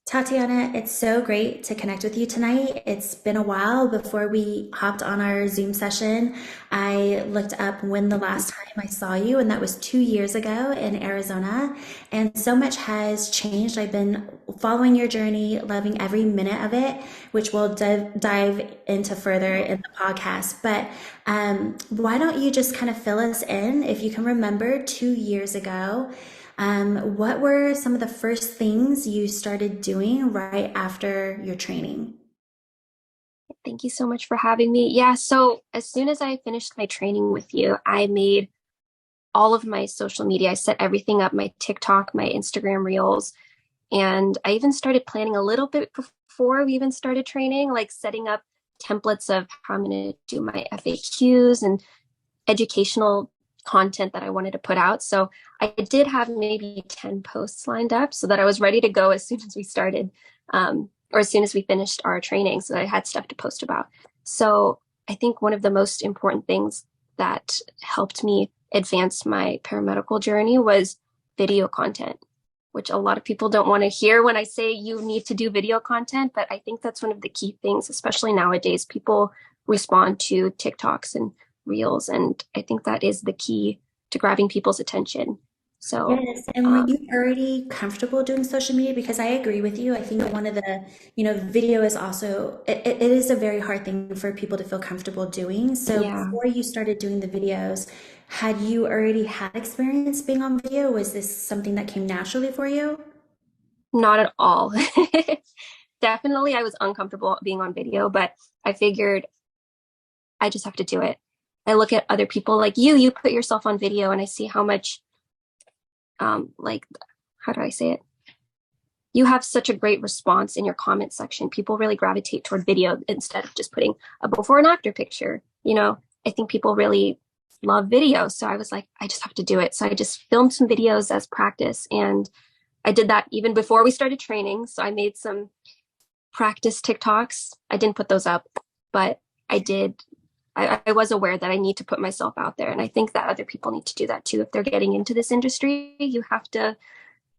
Tatiana, it's so great to connect with you tonight. It's been a while before we hopped on our Zoom session. I looked up when the last time I saw you, and that was 2 years ago in Arizona. And so much has changed. I've been following your journey, loving every minute of it, which we'll dive into further in the podcast. But why don't you just kind of fill us in, if you can remember 2 years ago? What were some of the first things you started doing right after your training? Thank you so much for having me. Yeah, so as soon as I finished my training with you, I made all of my social media. I set everything up, my TikTok, my Instagram reels, and I even started planning a little bit before we even started training, like setting up templates of how I'm going to do my FAQs and educational content that I wanted to put out. So I did have maybe 10 posts lined up so that I was ready to go as soon as we started, or as soon as we finished our training, so that I had stuff to post about. So I think one of the most important things that helped me advance my paramedical journey was video content, which a lot of people don't want to hear when I say you need to do video content. But I think that's one of the key things, especially nowadays. People respond to TikToks and reels, and I think that is the key to grabbing people's attention. So, Yes, and were you already comfortable doing social media? Because I agree with you. I think one of video is also, it is a very hard thing for people to feel comfortable doing. So yeah, before you started doing the videos, had you already had experience being on video? Was this something that came naturally for you? not at all. Definitely, I was uncomfortable being on video, but I figured I just have to do it. I look at other people like you put yourself on video, and I see how much, like, how do I say it? You have such a great response in your comment section. People really gravitate toward video instead of just putting a before and after picture. I think people really love video. So I was like, I just have to do it. So I just filmed some videos as practice. And I did that even before we started training. So I made some practice TikToks. I didn't put those up, but I did. I was aware that I need to put myself out there. And I think that other people need to do that too. If they're getting into this industry, you have to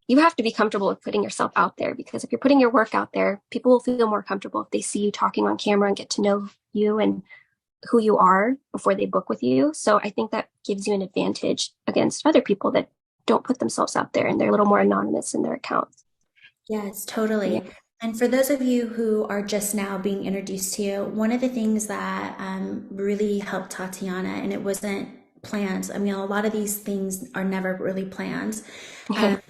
be comfortable with putting yourself out there, because if you're putting your work out there, people will feel more comfortable if they see you talking on camera and get to know you and who you are before they book with you. So I think that gives you an advantage against other people that don't put themselves out there and they're a little more anonymous in their accounts. Yes, Yeah. totally. And for those of you who are just now being introduced to you, one of the things that really helped Tatiana, and it wasn't planned, I mean, a lot of these things are never really planned. Um,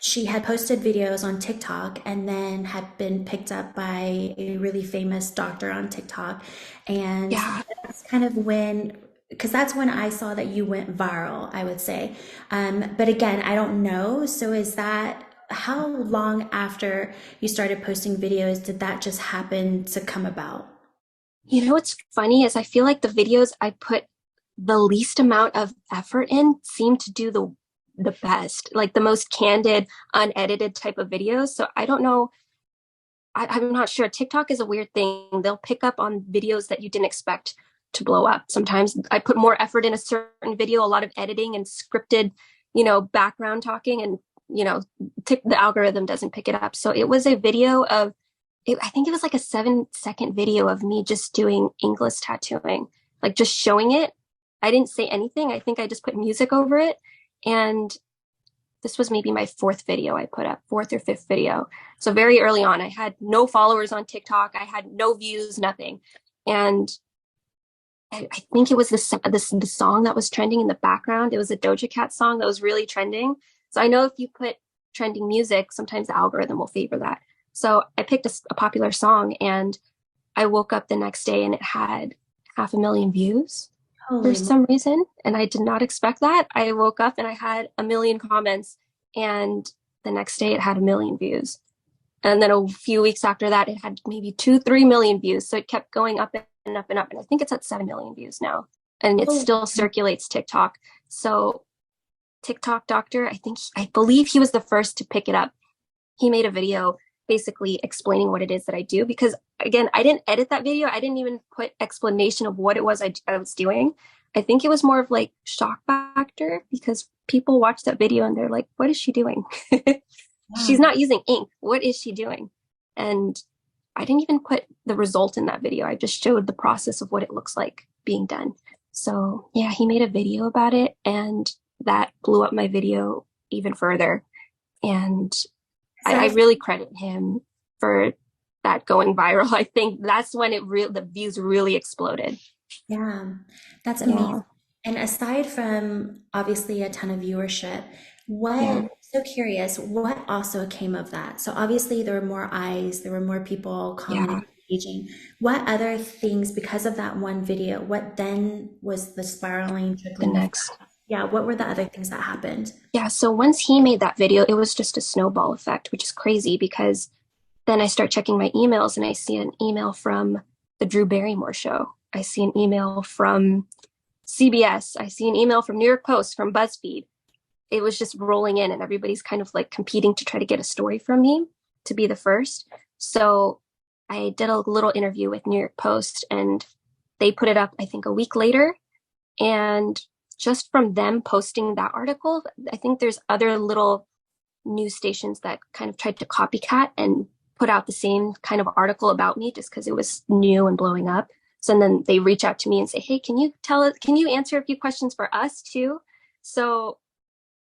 she had posted videos on TikTok and then had been picked up by a really famous doctor on TikTok. And Yeah. that's kind of when, because that's when I saw that you went viral, I would say. But again, I don't know. So is that, how long after you started posting videos did that just happen to come about? What's funny is I feel like the videos I put the least amount of effort in seem to do the best, like the most candid, unedited type of videos. So I don't know. I'm not sure. TikTok is a weird thing. They'll pick up on videos that you didn't expect to blow up. Sometimes I put more effort in a certain video, a lot of editing and scripted, background talking, and the algorithm doesn't pick it up. So it was a video of I think it was like a 7-second video of me just doing English tattooing, like just showing it. I didn't say anything. I think I just put music over it. And this was maybe my fourth video I put up, fourth or fifth video. So very early on, I had no followers on TikTok. I had no views, nothing. And I think it was the song that was trending in the background. It was a Doja Cat song that was really trending. So I know if you put trending music, sometimes the algorithm will favor that. So I picked a popular song, and I woke up the next day and it had 500,000 views for Holy moly. some reason. And I did not expect that. I woke up and I had 1 million comments, and the next day it had 1 million views. And then a few weeks after that, it had maybe 2, 3 million views. So it kept going up and up and up. And I think it's at 7 million views now. And it Oh, still circulates TikTok. So TikTok doctor, I believe he was the first to pick it up. He made a video basically explaining what it is that I do, because again, I didn't edit that video. I didn't even put explanation of what it was I was doing. I think it was more of like shock factor, because people watch that video and they're like, what is she doing? she's Wow. not using ink. What is she doing? And I didn't even put the result in that video. I just showed the process of what it looks like being done. So yeah, he made a video about it, and that blew up my video even further. And I Aside, really credit him for that going viral. I think that's when the views really exploded. yeah, that's amazing. Yeah, And aside from obviously a ton of viewership, yeah, so curious, what also came of that? So obviously there were more eyes, there were more people yeah. commenting, engaging. What other things, because of that one video, what then was the spiraling, The trickling effect? next. Yeah, what were the other things that happened? Yeah, so once he made that video, it was just a snowball effect, which is crazy because then I start checking my emails and I see an email from the Drew Barrymore show. I see an email from CBS. I see an email from New York Post, from BuzzFeed. It was just rolling in, and everybody's kind of like competing to try to get a story from me to be the first. So I did a little interview with New York Post, and they put it up, I think, a week later. And just from them posting that article, I think there's other little news stations that kind of tried to copycat and put out the same kind of article about me just because it was new and blowing up. So then they reach out to me and say, "Hey, can you answer a few questions for us too?" So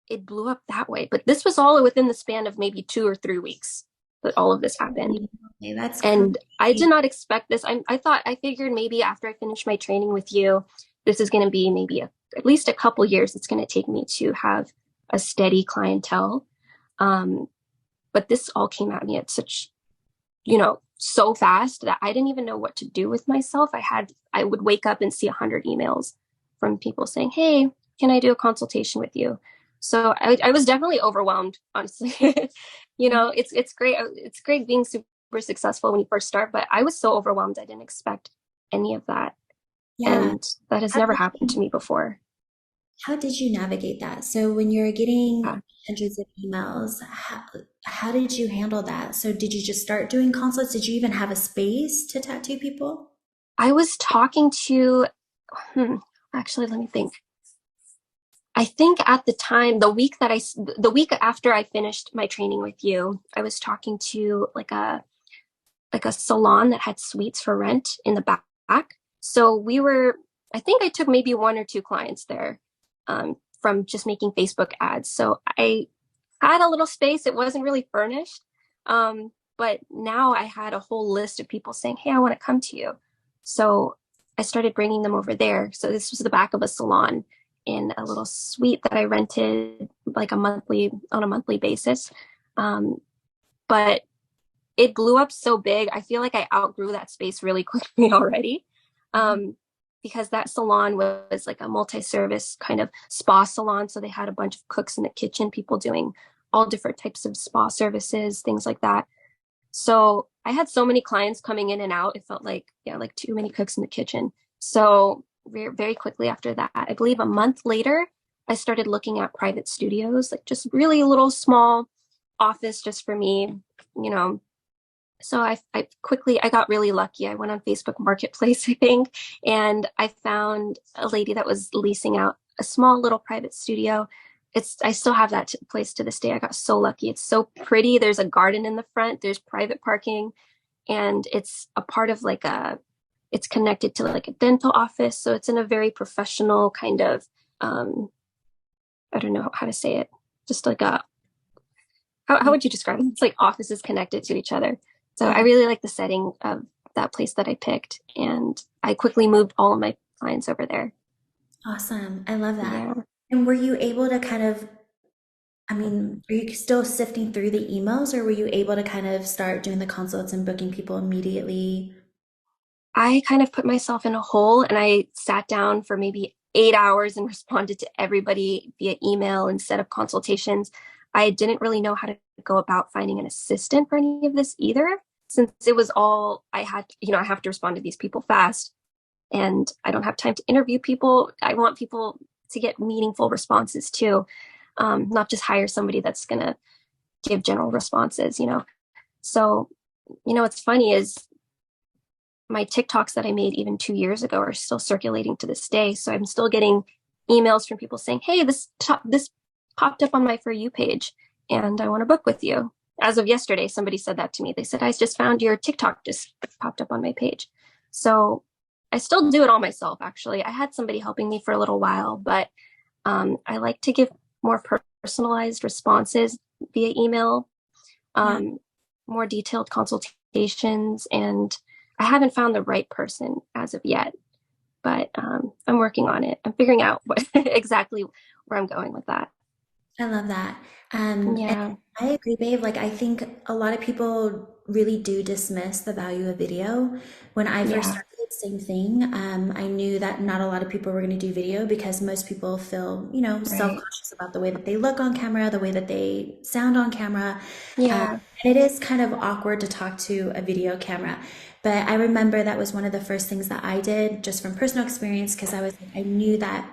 it blew up that way. But this was all within the span of maybe 2 or 3 weeks that all of this happened. Okay, that's And I did crazy. not expect this. I figured maybe after I finish my training with you, this is going to be maybe at least a couple years. It's going to take me to have a steady clientele. Um, but this all came at me at such, so fast that I didn't even know what to do with myself. I would wake up and see 100 emails from people saying, "Hey, can I do a consultation with you?" So I was definitely overwhelmed, honestly. It's great. It's great being super successful when you first start, but I was so overwhelmed. I didn't expect any of that. Yeah. And that has How never did happened to you, me before. how did you navigate that? So when you're getting Yeah. hundreds of emails, how did you handle that? So did you just start doing consults? Did you even have a space to tattoo people? I was talking to, hmm, actually, let me think. I think at the time, the week after I finished my training with you, I was talking to like a salon that had suites for rent in the back. So I think I took maybe 1 or 2 clients there, from just making Facebook ads. So I had a little space. It wasn't really furnished. But now I had a whole list of people saying, "Hey, I want to come to you." So I started bringing them over there. So this was the back of a salon in a little suite that I rented like on a monthly basis. Um, but it blew up so big. I feel like I outgrew that space really quickly already. Um, because that salon was like a multi-service kind of spa salon. So they had a bunch of cooks in the kitchen, people doing all different types of spa services, things like that. So I had so many clients coming in and out. It felt like, yeah, like too many cooks in the kitchen. So very quickly after that, I believe a month later, I started looking at private studios, like just really little small office just for me, you know, so I got really lucky. I went on Facebook Marketplace, I think, and I found a lady that was leasing out a small little private studio. I still have that place to this day. I got so lucky. It's so pretty. There's a garden in the front. There's private parking, and it's a part of it's connected to like a dental office. So it's in a very professional kind of, um, I don't know how to say it. Just like how Yeah. would you describe it? It's like offices connected to each other. So I Yeah. really like the setting of that place that I picked, and I quickly moved all of my clients over there. Awesome. I love that. Yeah. And were you able to are you still sifting through the emails or were you able to kind of start doing the consults and booking people immediately? I kind of put myself in a hole, and I sat down for maybe 8 hours and responded to everybody via email instead of consultations. I didn't really know how to go about finding an assistant for any of this either, since it was all I had, I have to respond to these people fast, and I don't have time to interview people. I want people to get meaningful responses too, not just hire somebody that's going to give general responses. So, what's funny is my TikToks that I made even 2 years ago are still circulating to this day. So I'm still getting emails from people saying, "Hey, this popped up on my For You page, and I want to book with you." as of yesterday, somebody said that to me. They said, I just found your TikTok just popped up on my page. So I still do it all myself, actually. I had somebody helping me for a little while, but I like to give more personalized responses via email, Yeah. um, more detailed consultations, and I haven't found the right person as of yet, but I'm working on it. I'm figuring out what exactly where I'm going with that. I love that. And Yeah, I agree, babe. Like, I think a lot of people really do dismiss the value of video. When I first yeah, started, same thing. I knew that not a lot of people were going to do video because most people feel, right. self-conscious about the way that they look on camera, the way that they sound on camera. Yeah, And it is kind of awkward to talk to a video camera. But I remember that was one of the first things that I did just from personal experience because I knew that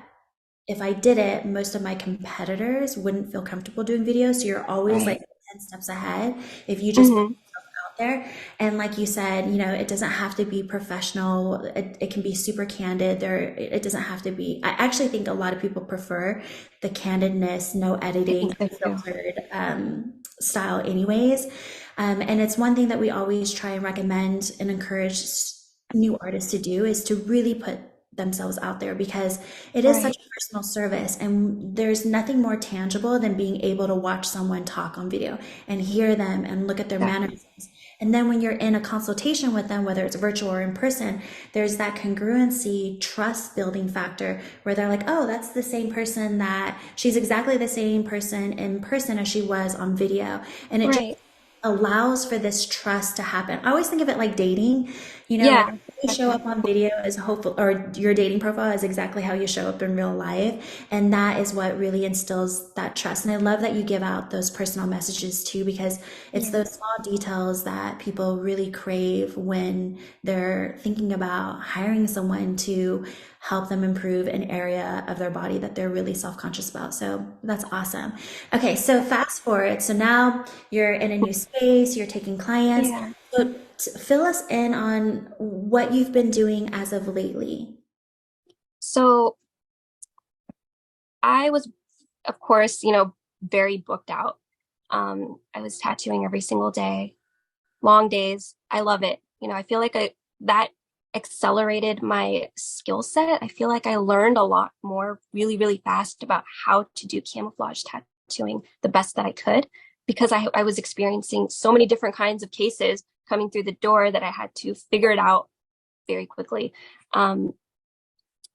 if I did it, most of my competitors wouldn't feel comfortable doing videos. So you're always like right. 10 steps ahead if you just put Hmm. yourself out there. And like you said, it doesn't have to be professional. It can be super candid. It doesn't have to be. I actually think a lot of people prefer the candidness, no I editing, think so too. unfiltered style, anyways. And it's one thing that we always try and recommend and encourage new artists to do is to really put themselves out there because it is such Right. a personal service and there's nothing more tangible than being able to watch someone talk on video and hear them and look at their Exactly. mannerisms. And then when you're in a consultation with them, whether it's virtual or in person, there's that congruency, trust building factor where they're like, oh, that's the same person that she's exactly the same person in person as she was on video. And it just Right. allows for this trust to happen. I always think of it like dating, like Yeah, you show up definitely. on video as hopeful, or your dating profile is exactly how you show up in real life. And that is what really instills that trust. And I love that you give out those personal messages too, because it's Yeah. those small details that people really crave when they're thinking about hiring someone to help them improve an area of their body that they're really self-conscious about. So that's awesome. Okay, so fast forward. So now you're in a new space, you're taking clients. Yeah. So fill us in on what you've been doing as of lately. So I was, of course, very booked out. I was tattooing every single day, long days. I love it. I feel like that accelerated my skill set. I feel like I learned a lot more really, really fast about how to do camouflage tattooing the best that I could because I was experiencing so many different kinds of cases coming through the door that I had to figure it out very quickly. Um,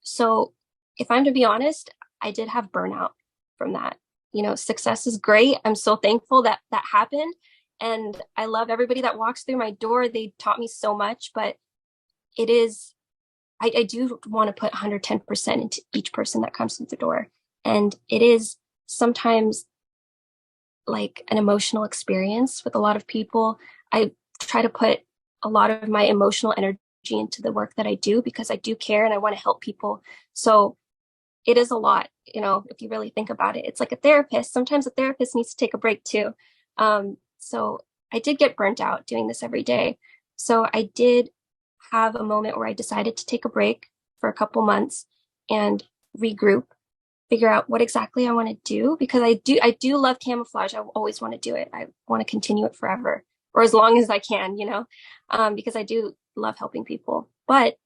so if I'm to be honest, I did have burnout from that. Success is great. I'm so thankful that that happened. And I love everybody that walks through my door. They taught me so much, but it is, I do want to put 110% into each person that comes through the door. And it is sometimes like an emotional experience with a lot of people. I try to put a lot of my emotional energy into the work that I do because I do care and I want to help people. So it is a lot, if you really think about it. It's like a therapist. Sometimes a therapist needs to take a break too. So I did get burnt out doing this every day. So I did have a moment where I decided to take a break for a couple months and regroup, figure out what exactly I want to do because I do love camouflage. I always want to do it. I want to continue it forever or as long as I can, because I do love helping people. But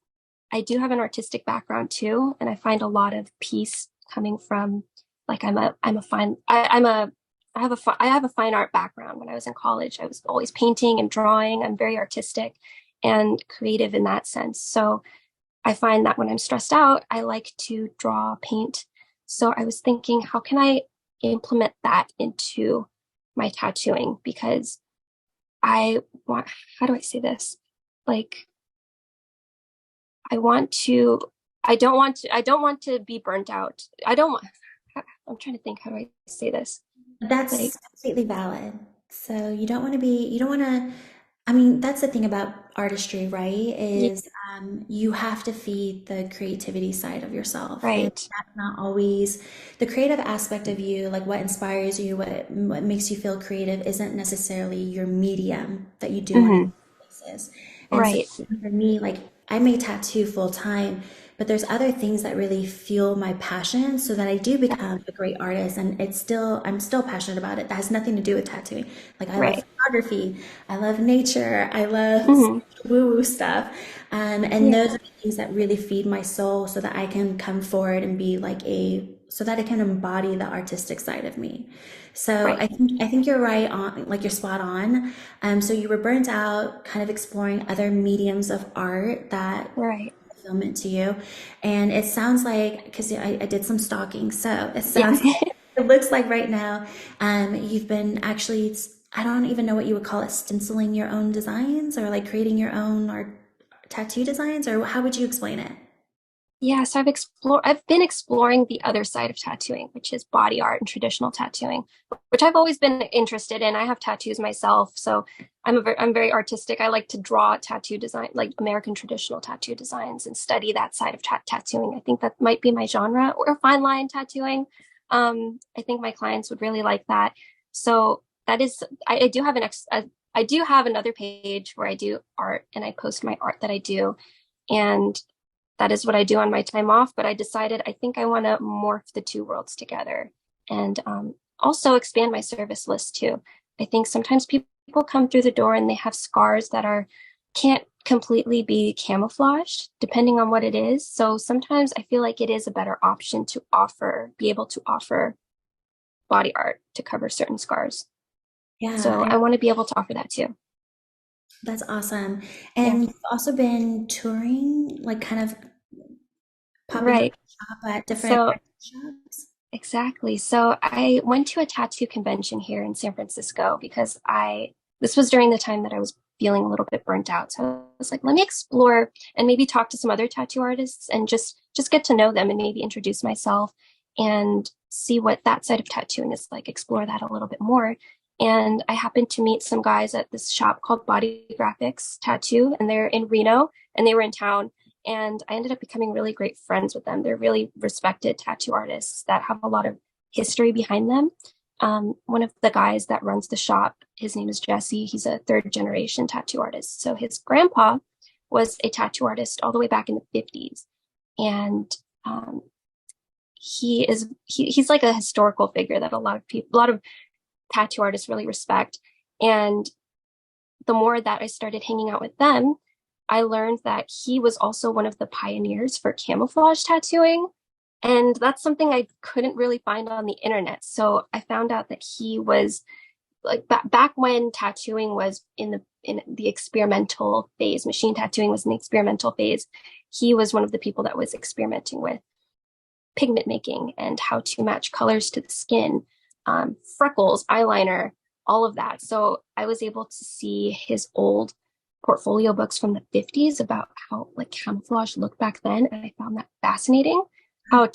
I do have an artistic background too, and I find a lot of peace coming from like I'm a fine I'm a I have a fine art background. When I was in college, I was always painting and drawing. I'm very artistic and creative in that sense. So I find that when I'm stressed out, I like to draw, paint. So I was thinking, how can I implement that into my tattooing? Because I want, how do I say this? Like, I want to, I don't want to be burnt out. I don't want, I'm trying to think, how do I say this? Like, That's completely valid. So you don't want to, I mean, that's the thing about artistry, right? yeah, Is you have to feed the creativity side of yourself. And right. that's not always the creative aspect of you, like what inspires you, what makes you feel creative isn't necessarily your medium that you do on a Hmm. daily basis. And so Right. for me, like I may tattoo full time, but there's other things that really fuel my passion so that I do become a great artist. And I'm still passionate about it. That has nothing to do with tattooing. Like I love Right. photography, I love nature, I love Hmm. woo-woo stuff. And those Yeah. are the things that really feed my soul so that I can come forward and be so that I can embody the artistic side of me. So Right. I think you're right on, like you're spot on. So you were burnt out, kind of exploring other mediums of art that Right. fulfillment to you. And it sounds like, because I did some stalking, so it Yeah. sounds, it looks like right now, you've been actually, I don't even know what you would call it, stenciling your own designs or like creating your own art tattoo designs, or how would you explain it? Yeah, so I've been exploring the other side of tattooing, which is body art and traditional tattooing, which I've always been interested in. I have tattoos myself, so I'm very artistic. I like to draw tattoo design, like American traditional tattoo designs, and study that side of tattooing. I think that might be my genre, or fine line tattooing. I think my clients would really like that. So that is, I do have I do have another page where I do art and I post my art that I do. And that is what I do on my time off. But I decided I think I want to morph the two worlds together and also expand my service list too. I think sometimes people come through the door and they have scars that are can't completely be camouflaged depending on what it is. So sometimes I feel like it is a better option to be able to offer body art to cover certain scars. Yeah, So I want to be able to offer that too. that's awesome. Yeah. And you've also been touring, like kind of popping up Right. shop at different So shops. exactly. So I went to a tattoo convention here in San Francisco because this was during the time that I was feeling a little bit burnt out. So I was like, let me explore and maybe talk to some other tattoo artists and just get to know them and maybe introduce myself and see what that side of tattooing is like, explore that a little bit more. And I happened to meet some guys at this shop called Body Graphics Tattoo, and they're in Reno and they were in town. And I ended up becoming really great friends with them. They're really respected tattoo artists that have a lot of history behind them. One of the guys that runs the shop, his name is Jesse. He's a third generation tattoo artist. So his grandpa was a tattoo artist all the way back in the 50s. And um, he's like a historical figure that a lot of tattoo artists really respect. And the more that I started hanging out with them, I learned that he was also one of the pioneers for camouflage tattooing. And that's something I couldn't really find on the internet. So I found out that he was like back when tattooing was in the experimental phase, machine tattooing was in the experimental phase. He was one of the people that was experimenting with pigment making and how to match colors to the skin, freckles, eyeliner, all of that. So I was able to see his old portfolio books from the 50s about how like camouflage looked back then. And I found that fascinating. How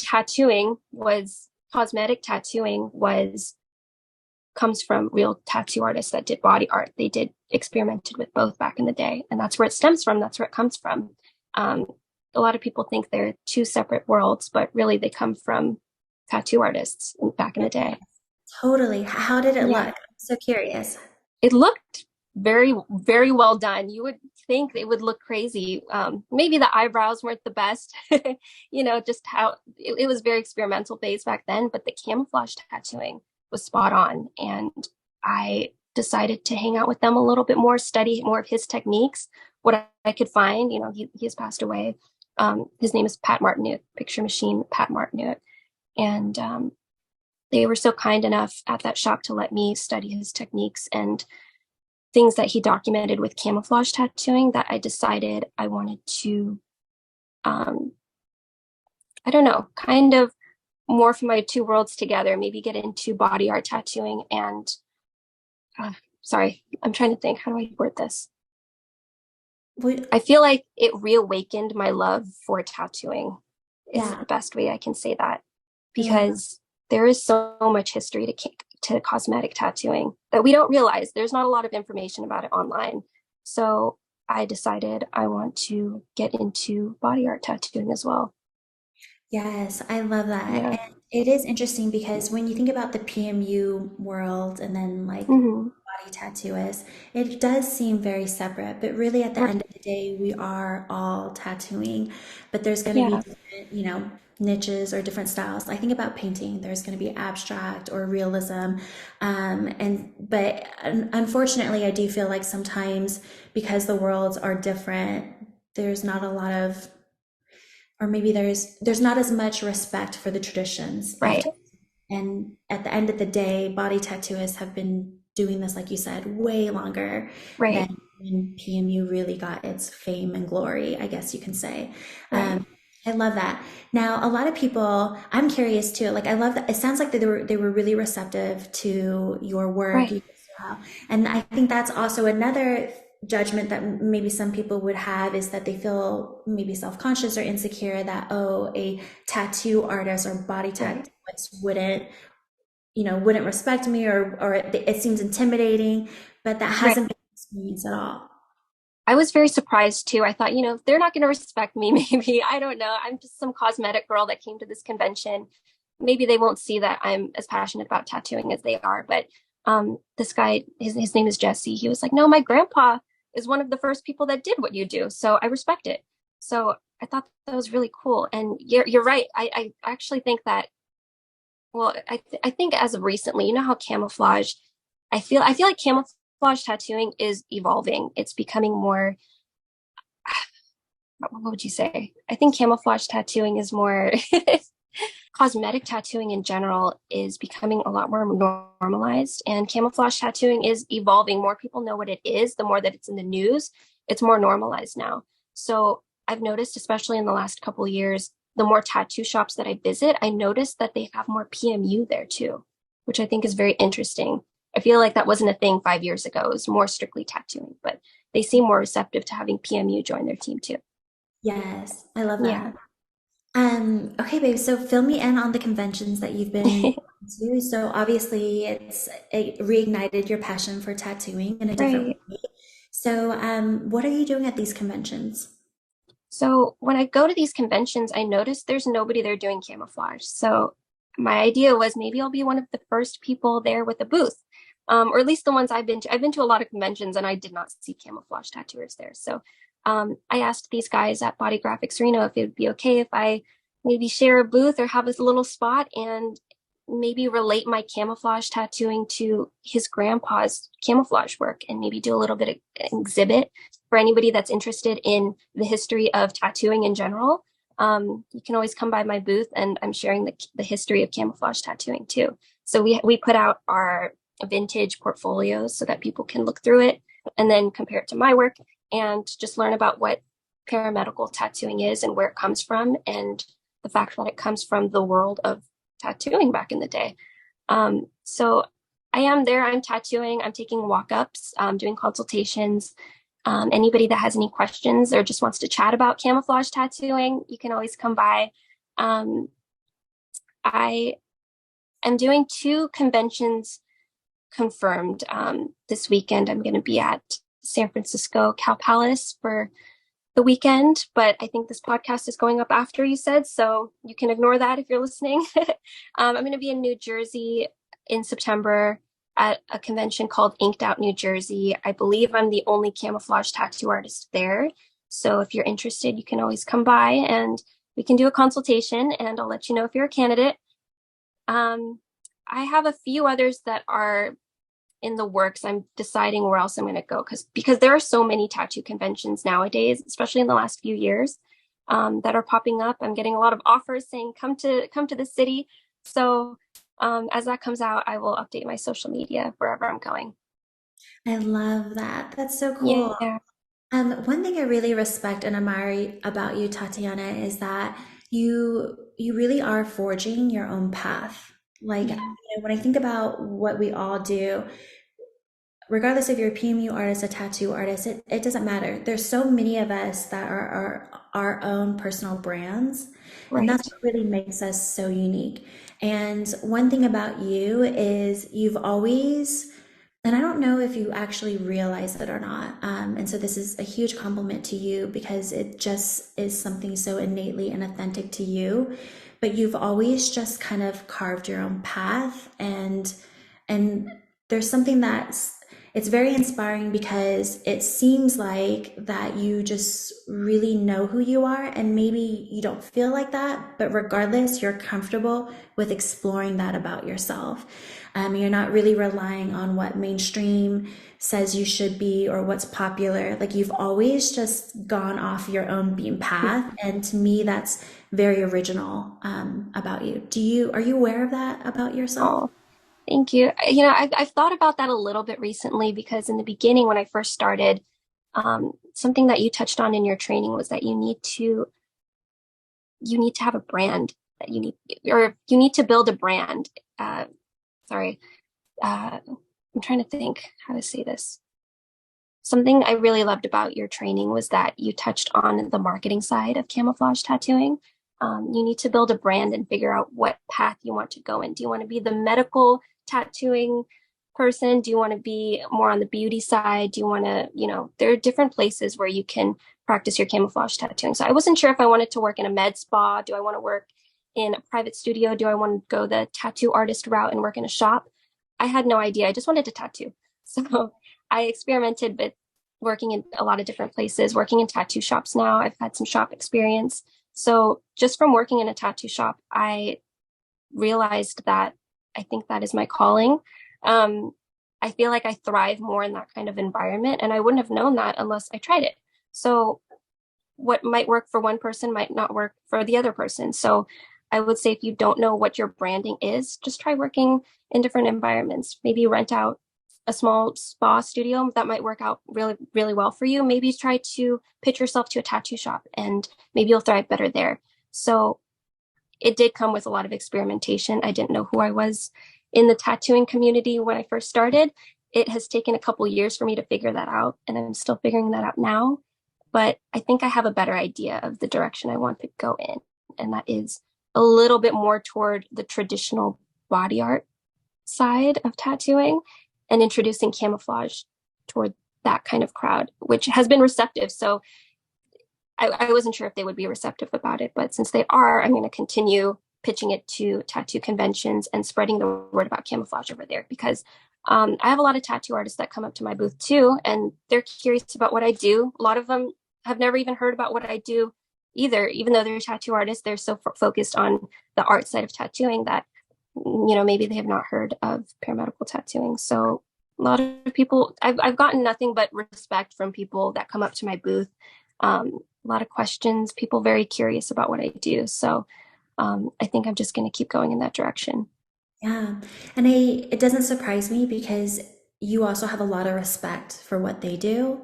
cosmetic tattooing comes from real tattoo artists that did body art. They did experimented with both back in the day. And that's where it stems from. That's where it comes from. Um, a lot of people think they're two separate worlds, but really they come from tattoo artists back in the day. Totally. How did it look? Yeah. I'm so curious. It looked very, very well done. You would think it would look crazy. Maybe the eyebrows weren't the best, just how it was very experimental phase back then, but the camouflage tattooing was spot on. And I decided to hang out with them a little bit more, study more of his techniques, what I could find. He has passed away. His name is Pat Martineau, Picture Machine Pat Martineau. And they were so kind enough at that shop to let me study his techniques and things that he documented with camouflage tattooing that I decided I wanted to, I don't know, kind of morph my two worlds together, maybe get into body art tattooing and, sorry, I'm trying to think, how do I word this? I feel like it reawakened my love for tattooing is Yeah. the best way I can say that, Yeah. because there is so much history to cosmetic tattooing that we don't realize. There's not a lot of information about it online. So I decided I want to get into body art tattooing as well. Yes, I love that. Yeah. And it is interesting because when you think about the PMU world and then like Hmm. body tattooist, it does seem very separate, but really at the Right. end of the day, we are all tattooing, but there's going to be Yeah. different, niches or different styles. I think about painting, there's going to be abstract or realism. But unfortunately, I do feel like sometimes because the worlds are different, there's not a lot of, or maybe there's not as much respect for the traditions of, Right. and at the end of the day, body tattooists have been doing this, like you said, way longer Right. than when PMU really got its fame and glory, I guess you can say. Right. I love that. Now, a lot of people, I'm curious too. Like, I love that. It sounds like they were really receptive to your work, Right. and I think that's also another judgment that maybe some people would have is that they feel maybe self-conscious or insecure that, oh, a tattoo artist or body Right. tattooist wouldn't respect me, or it seems intimidating, but that Right. hasn't been the experience at all. I was very surprised too. I thought, they're not going to respect me, maybe. I don't know. I'm just some cosmetic girl that came to this convention. Maybe they won't see that I'm as passionate about tattooing as they are. But this guy, his name is Jesse. He was like, no, my grandpa is one of the first people that did what you do. So I respect it. So I thought that was really cool. And you're right. I actually think that, well, I think as of recently, how camouflage, I feel like camouflage tattooing is evolving. It's becoming more, what would you say? I think camouflage tattooing is more cosmetic tattooing in general is becoming a lot more normalized, and camouflage tattooing is evolving. More people know what it is, the more that it's in the news, it's more normalized now. So I've noticed, especially in the last couple of years, the more tattoo shops that I visit, I noticed that they have more PMU there too, which I think is very interesting. I feel like that wasn't a thing 5 years ago. It was more strictly tattooing, but they seem more receptive to having PMU join their team too. Yes, I love Yeah. that. Okay, babe, so fill me in on the conventions that you've been to. So obviously it reignited your passion for tattooing in a different Right. way. So what are you doing at these conventions? So when I go to these conventions, I notice there's nobody there doing camouflage. So my idea was maybe I'll be one of the first people there with a booth, or at least the ones I've been to. I've been to a lot of conventions and I did not see camouflage tattooers there. So I asked these guys at Body Graphics Reno if it would be okay if I maybe share a booth or have a little spot and maybe relate my camouflage tattooing to his grandpa's camouflage work and maybe do a little bit of exhibit for anybody that's interested in the history of tattooing in general. You can always come by my booth, and I'm sharing the history of camouflage tattooing too. So we put out our vintage portfolios so that people can look through it and then compare it to my work and just learn about what paramedical tattooing is and where it comes from, and the fact that it comes from the world of tattooing back in the day. So I am there, I'm tattooing, I'm taking walk-ups, doing consultations. Anybody that has any questions or just wants to chat about camouflage tattooing, you can always come by. I am doing 2 conventions confirmed. This weekend, I'm going to be at San Francisco Cow Palace for the weekend, but I think this podcast is going up after you said, so you can ignore that if you're listening. I'm going to be in New Jersey in September at a convention called Inked Out New Jersey. I believe I'm the only camouflage tattoo artist there. So if you're interested, you can always come by and we can do a consultation and I'll let you know if you're a candidate. I have a few others that are in the works. I'm deciding where else I'm going to go because there are so many tattoo conventions nowadays, especially in the last few years, that are popping up. I'm getting a lot of offers saying come to the city. So as that comes out, I will update my social media wherever I'm going. I love that. That's so cool. Yeah. One thing I really respect and admire about you, Tatiana, is that you really are forging your own path. Like, Yeah. when I think about what we all do, regardless if you're a PMU artist, a tattoo artist, it doesn't matter. There's so many of us that are our own personal brands, and Right. that's what really makes us so unique. And one thing about you is you've always, and I don't know if you actually realize it or not, and so this is a huge compliment to you because it just is something so innately and authentic to you, but you've always just kind of carved your own path, and there's something that's it's very inspiring because it seems like that you just really know who you are, and maybe you don't feel like that, but regardless, you're comfortable with exploring that about yourself. You're not really relying on what mainstream says you should be or what's popular. Like you've always just gone off your own beam path, and to me, that's very original about you. Are you aware of that about yourself? Oh, thank you. You know, I've thought about that a little bit recently because in the beginning, when I first started, something that you touched on in your training was that you need to have a brand that you need, or you need to build a brand. Sorry, I'm trying to think how to say this. Something I really loved about your training was that you touched on the marketing side of camouflage tattooing. You need to build a brand and figure out what path you want to go in. Do you want to be the medical tattooing person? Do you want to be more on the beauty side? Do you want to, there are different places where you can practice your camouflage tattooing. So I wasn't sure if I wanted to work in a med spa. Do I want to work in a private studio? Do I want to go the tattoo artist route and work in a shop? I had no idea. I just wanted to tattoo. So I experimented with working in a lot of different places, working in tattoo shops now. I've had some shop experience. So just from working in a tattoo shop, I realized that I think that is my calling. I feel like I thrive more in that kind of environment, and I wouldn't have known that unless I tried it. So what might work for one person might not work for the other person. So I would say if you don't know what your branding is, just try working in different environments. Maybe rent out a small spa studio that might work out really, really well for you. Maybe try to pitch yourself to a tattoo shop and maybe you'll thrive better there. So it did come with a lot of experimentation. I didn't know who I was in the tattooing community when I first started. It has taken a couple years for me to figure that out, and I'm still figuring that out now. But I think I have a better idea of the direction I want to go in, and that is a little bit more toward the traditional body art side of tattooing and introducing camouflage toward that kind of crowd, which has been receptive. So I wasn't sure if they would be receptive about it, but since they are, I'm going to continue pitching it to tattoo conventions and spreading the word about camouflage over there because I have a lot of tattoo artists that come up to my booth too, and they're curious about what I do. A lot of them have never even heard about what I do either, even though they're tattoo artists. They're so focused on the art side of tattooing that, maybe they have not heard of paramedical tattooing. So a lot of people, I've gotten nothing but respect from people that come up to my booth. A lot of questions, people very curious about what I do. So I think I'm just going to keep going in that direction. Yeah. And it doesn't surprise me because you also have a lot of respect for what they do.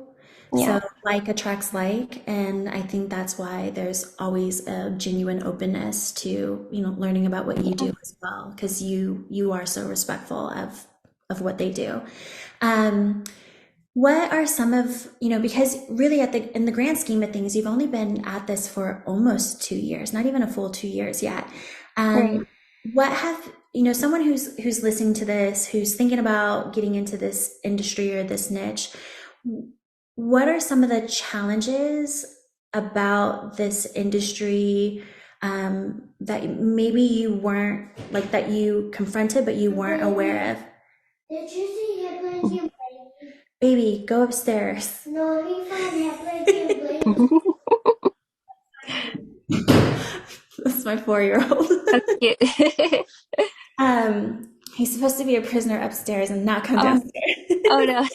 So Yeah. like attracts like, and I think that's why there's always a genuine openness to, learning about what you do as well, because you are so respectful of what they do. Um, what are some of, because really in the grand scheme of things, you've only been at this for almost 2 years, not even a full 2 years yet. Right. What have, someone who's listening to this, who's thinking about getting into this industry or this niche, what are some of the challenges about this industry that maybe you weren't like that you confronted but you weren't aware of? Did you see him playing? Baby, go upstairs. No, he found him playing. That's my 4-year-old. That's cute. He's supposed to be a prisoner upstairs and not come Oh, downstairs. oh no.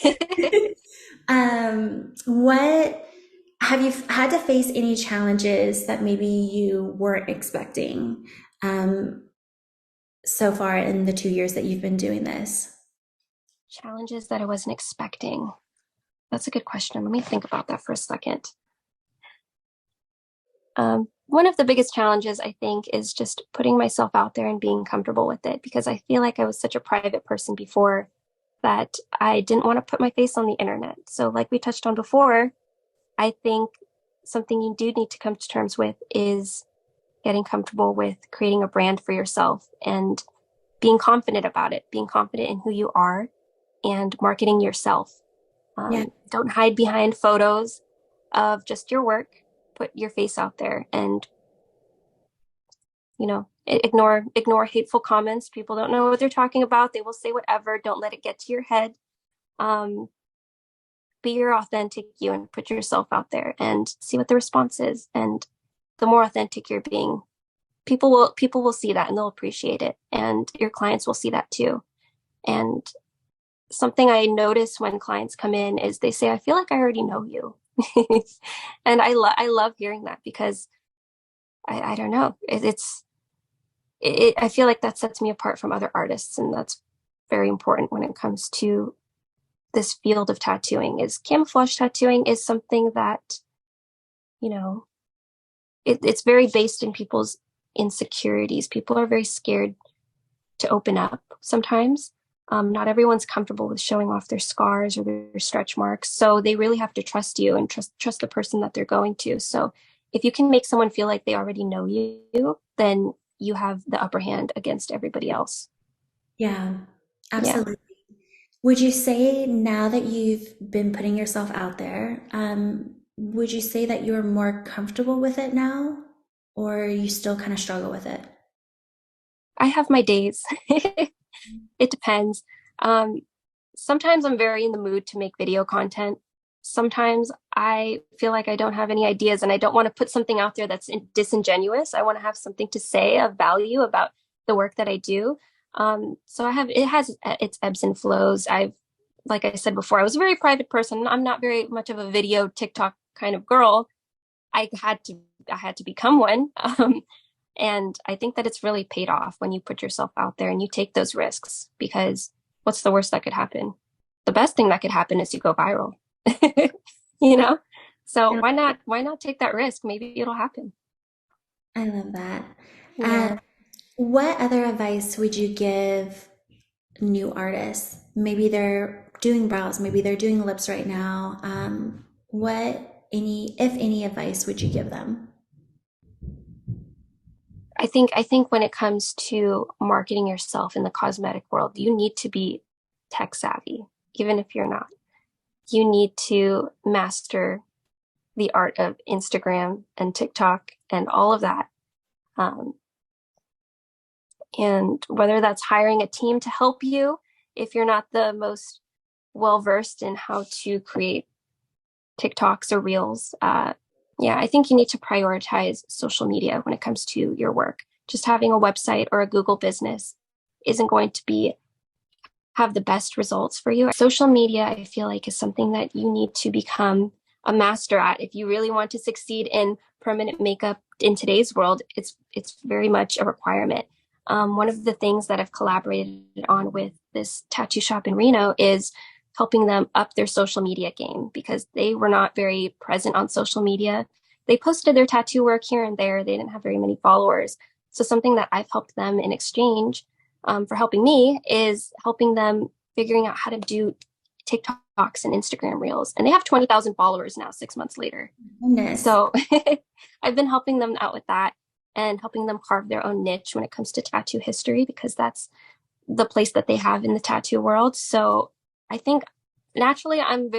What have you had to face any challenges that maybe you weren't expecting so far in the 2 years that you've been doing this? Challenges that I wasn't expecting. That's a good question. Let me think about that for a second. One of the biggest challenges, I think, is just putting myself out there and being comfortable with it because I feel like I was such a private person before that I didn't want to put my face on the internet. So, like we touched on before, I think something you do need to come to terms with is getting comfortable with creating a brand for yourself and being confident about it, being confident in who you are and marketing yourself. Yeah. Don't hide behind photos of just your work. Put your face out there and, ignore hateful comments. People don't know what they're talking about. They will say whatever. Don't let it get to your head. Um, be your authentic you and put yourself out there and see what the response is. And the more authentic you're being, people will see that and they'll appreciate it. And your clients will see that too. And something I notice when clients come in is they say, I feel like I already know you. And I love hearing that because I don't know. I feel like that sets me apart from other artists, and that's very important when it comes to this field of tattooing. Is camouflage tattooing is something that, you know, it's very based in people's insecurities. People are very scared to open up sometimes. Not everyone's comfortable with showing off their scars or their stretch marks. So they really have to trust you and trust the person that they're going to. So if you can make someone feel like they already know you, then you have the upper hand against everybody else. Yeah, Yeah. absolutely. Would you say now that you've been putting yourself out there, would you say that you're more comfortable with it now, or you still kind of struggle with it? I have my days. It depends. Um, Sometimes I'm very in the mood to make video content. Sometimes I feel like I don't have any ideas and I don't want to put something out there that's disingenuous. I want to have something to say of value about the work that I do. So it has its ebbs and flows. Like I said before, I was a very private person. I'm not very much of a video TikTok kind of girl. I had to, I had to become one. And I think that it's really paid off when you put yourself out there and you take those risks because what's the worst that could happen? The best thing that could happen is you go viral, you know? So Yeah, why not take that risk? Maybe it'll happen. I love that. Yeah. What other advice would you give new artists? Maybe they're doing brows, maybe they're doing lips right now. If any advice would you give them? I think when it comes to marketing yourself in the cosmetic world, you need to be tech savvy, even if you're not. You need to master the art of Instagram and TikTok and all of that. Um, and whether that's hiring a team to help you, if you're not the most well versed in how to create TikToks or Reels, yeah, I think you need to prioritize social media when it comes to your work. Just having a website or a Google business isn't going to be have the best results for you. Social media, I feel like, is something that you need to become a master at if you really want to succeed in permanent makeup in today's world. It's very much a requirement. One of the things that I've collaborated on with this tattoo shop in Reno is helping them up their social media game because they were not very present on social media. They posted their tattoo work here and there. They didn't have very many followers. So something that I've helped them in exchange for helping me is helping them figuring out how to do TikToks and Instagram reels. And they have 20,000 followers now, 6 months later. Goodness. So I've been helping them out with that and helping them carve their own niche when it comes to tattoo history because that's the place that they have in the tattoo world. So I think naturally I've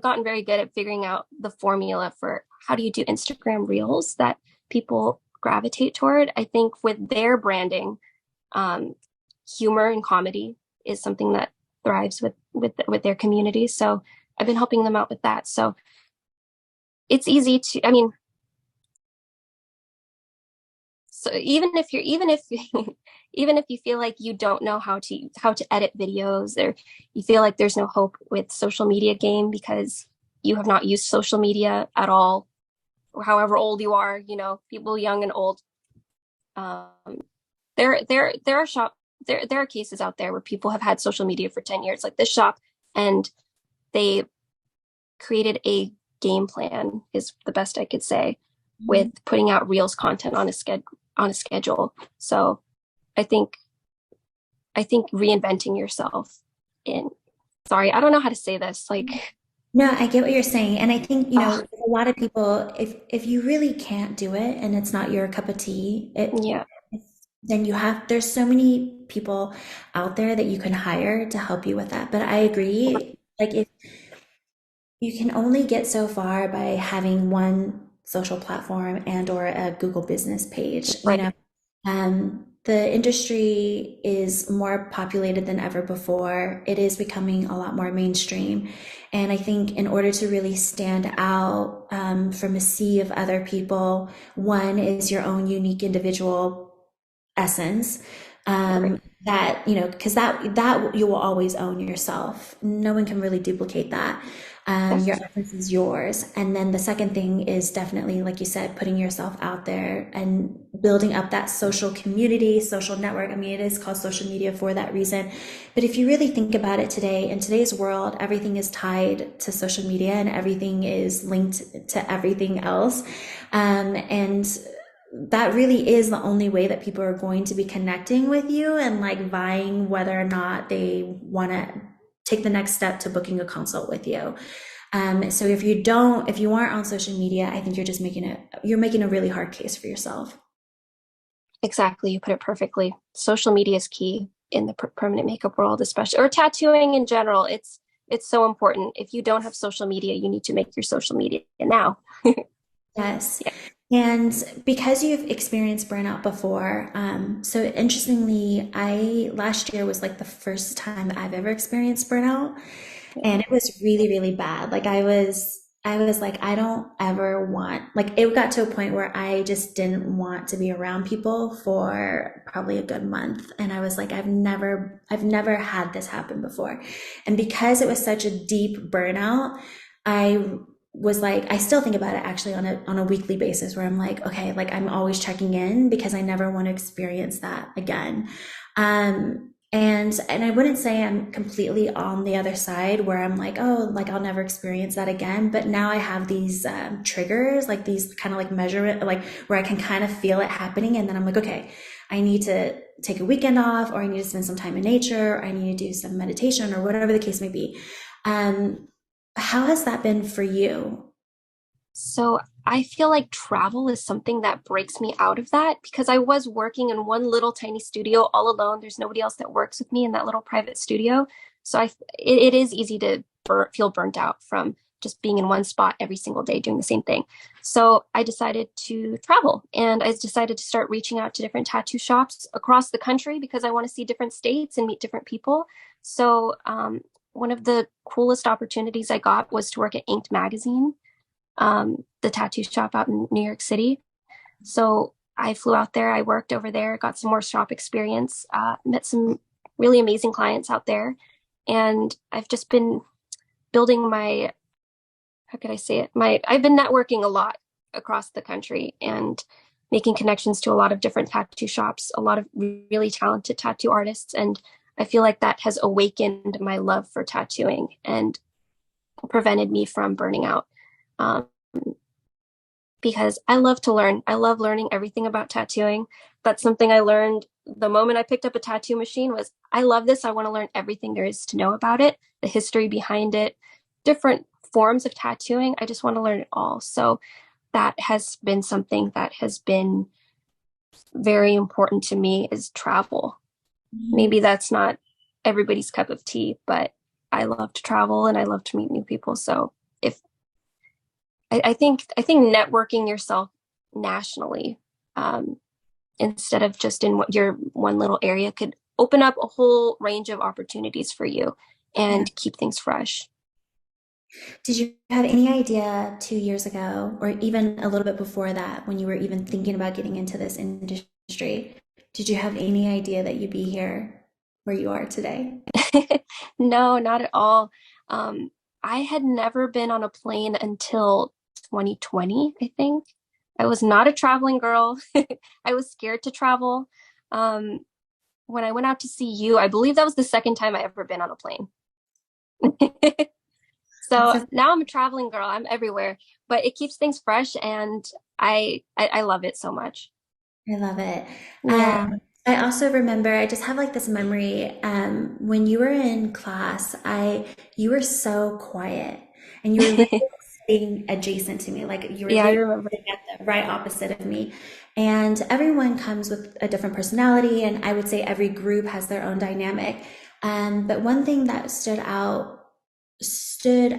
gotten very good at figuring out the formula for how do you do Instagram reels that people gravitate toward. I think with their branding, um, humor and comedy is something that thrives with their community. So I've been helping them out with that. So it's easy to, I mean, so even if even if you feel like you don't know how to edit videos or you feel like there's no hope with social media game because you have not used social media at all or however old you are, you know, people young and old, um, there are there are cases out there where people have had social media for 10 years like this shop and they created a game plan is the best I could say with Mhm. putting out reels content on a schedule. So I think I think reinventing yourself in sorry, I don't know how to say this. Like, No, I get what you're saying. And I think, uh, a lot of people, if you really can't do it and it's not your cup of tea, yeah, then there's so many people out there that you can hire to help you with that. But I agree, like if you can only get so far by having one social platform and or a Google business page, right. The industry is more populated than ever before. It is becoming a lot more mainstream. And I think in order to really stand out from a sea of other people, one is your own unique individual essence. Right. That, you know, because that you will always own yourself. No one can really duplicate that. Your Definitely. essence is yours. And then the second thing is definitely, like you said, putting yourself out there and building up that social community, social network. I mean, it is called social media for that reason. But if you really think about it today, in today's world, everything is tied to social media and everything is linked to everything else. And that really is the only way that people are going to be connecting with you and like vying whether or not they want to take the next step to booking a consult with you. So if you aren't on social media, I think you're making a really hard case for yourself. Exactly. You put it perfectly. Social media is key in the permanent makeup world, especially, or tattooing in general. It's so important. If you don't have social media, you need to make your social media now. Yes. Yeah. And because you've experienced burnout before, so interestingly, I last year was like the first time that I've ever experienced burnout, and it was really, really bad. Like I was like, I don't ever want, like it got to a point where I just didn't want to be around people for probably a good month. And I was like, I've never had this happen before. And because it was such a deep burnout, I was like, I still think about it actually on a weekly basis where I'm like, okay, like I'm always checking in because I never want to experience that again. And I wouldn't say I'm completely on the other side where I'm like, oh, like I'll never experience that again. But now I have these triggers, like these kind of like measurement, like where I can kind of feel it happening. And then I'm like, okay, I need to take a weekend off, or I need to spend some time in nature, or I need to do some meditation, or whatever the case may be. Um, how has that been for you? So I feel like travel is something that breaks me out of that because I was working in one little tiny studio all alone. There's nobody else that works with me in that little private studio. So it is easy to feel burnt out from just being in one spot every single day doing the same thing. So I decided to travel and I decided to start reaching out to different tattoo shops across the country because I want to see different states and meet different people. So one of the coolest opportunities I got was to work at Inked magazine, the tattoo shop out in New York City. So I flew out there, I worked over there, got some more shop experience, met some really amazing clients out there. And I've just been building my, how could I say it? I've been networking a lot across the country and making connections to a lot of different tattoo shops, a lot of really talented tattoo artists. And I feel like that has awakened my love for tattooing and prevented me from burning out. Um, because I love to learn. I love learning everything about tattooing. That's something I learned the moment I picked up a tattoo machine was I love this. I want to learn everything there is to know about it, the history behind it, different forms of tattooing. I just want to learn it all. So that has been something that has been very important to me is travel. Maybe that's not everybody's cup of tea, but I love to travel and I love to meet new people. So if I think networking yourself nationally, um, instead of just in your one little area could open up a whole range of opportunities for you Yeah. and keep things fresh. Did you have any idea 2 years ago, or even a little bit before that, when you were even thinking about getting into this industry, did you have any idea that you'd be here where you are today? No, not at all. Um, I had never been on a plane until 2020, I think. I was not a traveling girl. I was scared to travel. Um, when I went out to see you, I believe that was the second time I ever been on a plane. That's So so, now I'm a traveling girl. I'm everywhere, but it keeps things fresh, and I love it so much. I love it. Yeah. I also remember, I just have like this memory, when you were in class, you were so quiet and you were literally sitting adjacent to me, like you were Yeah, I literally remember. sitting at the right opposite of me. And everyone comes with a different personality, and I would say every group has their own dynamic. But one thing that stood out to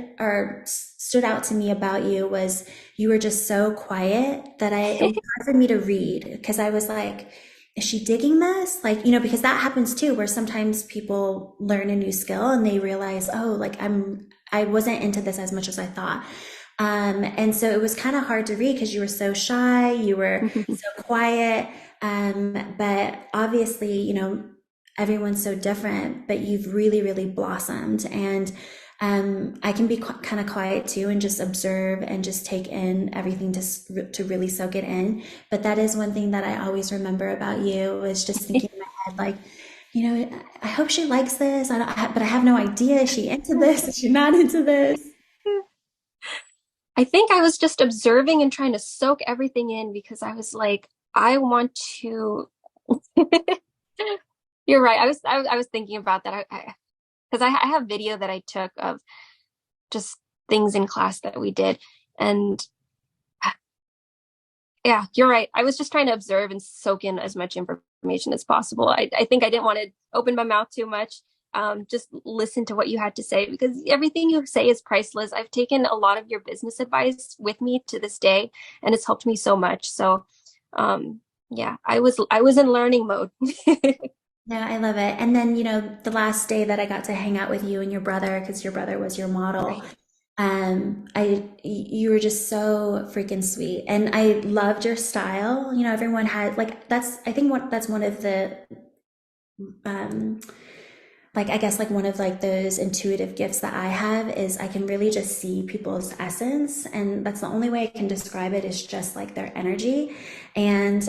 me about you was you were just so quiet that it was hard for me to read because I was like, is she digging this? Like, because that happens too, where sometimes people learn a new skill and they realize, oh, like I wasn't into this as much as I thought. And so it was kind of hard to read because you were so shy, you were so quiet. But obviously, everyone's so different, but you've really, really blossomed. And I can be kind of quiet too and just observe and just take in everything to really soak it in. But that is one thing that I always remember about you is just thinking in my head, like, I hope she likes this. But I have no idea. Is she into this? Is she not into this? I think I was just observing and trying to soak everything in because I was like, I want to. You're right. I was thinking about that. Because I have video that I took of just things in class that we did, and yeah, you're right. I was just trying to observe and soak in as much information as possible. I think I didn't want to open my mouth too much. Just listen to what you had to say because everything you say is priceless. I've taken a lot of your business advice with me to this day, and it's helped me so much. So, yeah, I was in learning mode. No, I love it. And then, the last day that I got to hang out with you and your brother, because your brother was your model, Right. you were just so freaking sweet. And I loved your style. Everyone had like I think that's one of the um like I guess like one of like those intuitive gifts that I have is I can really just see people's essence, and that's the only way I can describe it is just like their energy. And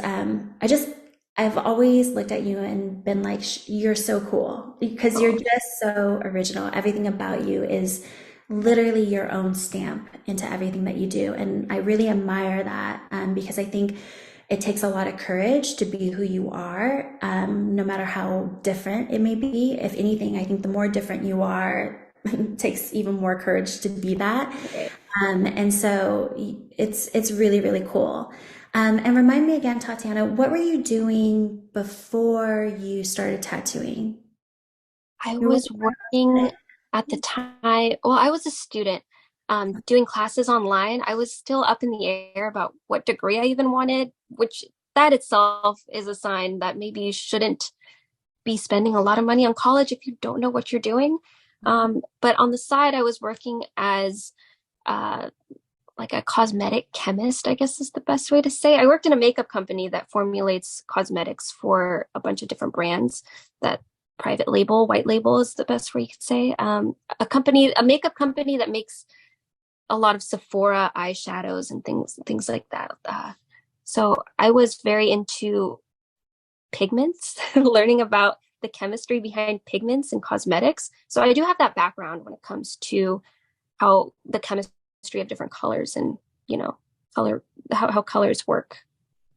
I've always looked at you and been like, you're so cool because you're Oh, just so original. Everything about you is literally your own stamp into everything that you do, and I really admire that because I think it takes a lot of courage to be who you are, no matter how different it may be. If anything, I think the more different you are, it takes even more courage to be that. right. And so it's really, really cool. And remind me again, Tatiana, what were you doing before you started tattooing? I You were was working at the time. Well, I was a student, doing classes online. I was still up in the air about what degree I even wanted, which that itself is a sign that maybe you shouldn't be spending a lot of money on college if you don't know what you're doing. But on the side, I was working as uh, like a cosmetic chemist, I guess is the best way to say. I worked in a makeup company that formulates cosmetics for a bunch of different brands that private label, white label is the best way you could say. A makeup company that makes a lot of Sephora eyeshadows and things like that. So I was very into pigments, learning about the chemistry behind pigments and cosmetics. So I do have that background when it comes to how the chemistry of different colors and, you know, color, how colors work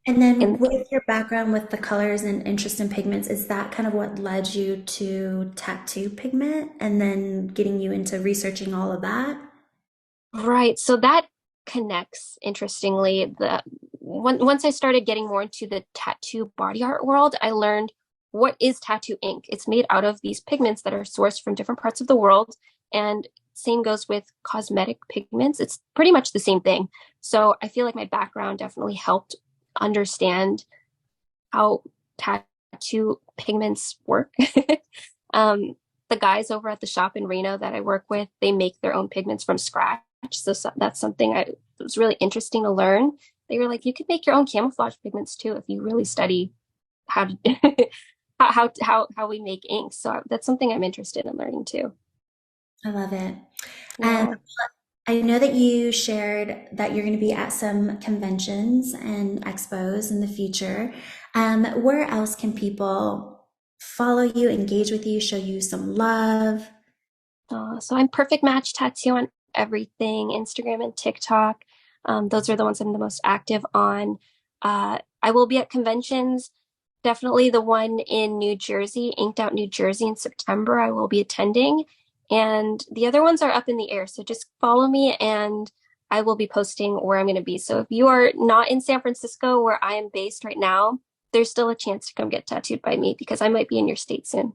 And then in. with your background with the colors and interest in pigments, is that kind of what led you to tattoo pigment and then getting you into researching all of that? Right. So that connects interestingly. Once I started getting more into the tattoo body art world, I learned what is tattoo ink. It's made out of these pigments that are sourced from different parts of the world. And same goes with cosmetic pigments. It's pretty much the same thing. So I feel like my background definitely helped understand how tattoo pigments work. um, the guys over at the shop in Reno that I work with, they make their own pigments from scratch. So that's something it was really interesting to learn. They were like, you could make your own camouflage pigments too if you really study how to how we make ink. So that's something I'm interested in learning too. I love it. Um, Yeah. I know that you shared that you're going to be at some conventions and expos in the future. Where else can people follow you, engage with you, show you some love? So I'm Perfect Match Tattoo on everything, Instagram and TikTok. Those are the ones I'm the most active on. I will be at conventions. Definitely the one in New Jersey, Inked Out New Jersey in September, I will be attending. And the other ones are up in the air. So just follow me and I will be posting where I'm going to be. So if you are not in San Francisco, where I am based right now, there's still a chance to come get tattooed by me because I might be in your state soon.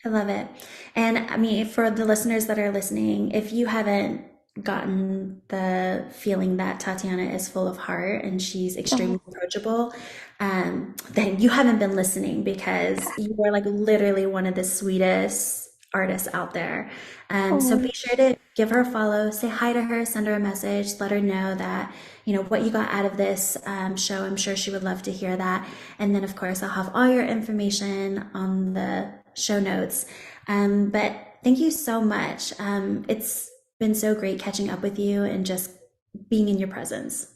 I love it. And I mean, for the listeners that are listening, if you haven't gotten the feeling that Tatiana is full of heart and she's extremely Oh, approachable, then you haven't been listening because you are like literally one of the sweetest artists out there. So oh, be sure to give her a follow, say hi to her, send her a message, let her know that, what you got out of this show. I'm sure she would love to hear that. And then, of course, I'll have all your information on the show notes. But thank you so much. It's been so great catching up with you and just being in your presence.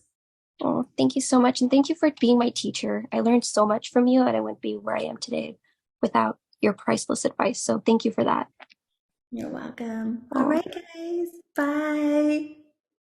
oh, thank you so much. And thank you for being my teacher. I learned so much from you, and I wouldn't be where I am today without your priceless advice. So thank you for that. You're welcome. All Oh. right, guys. Bye.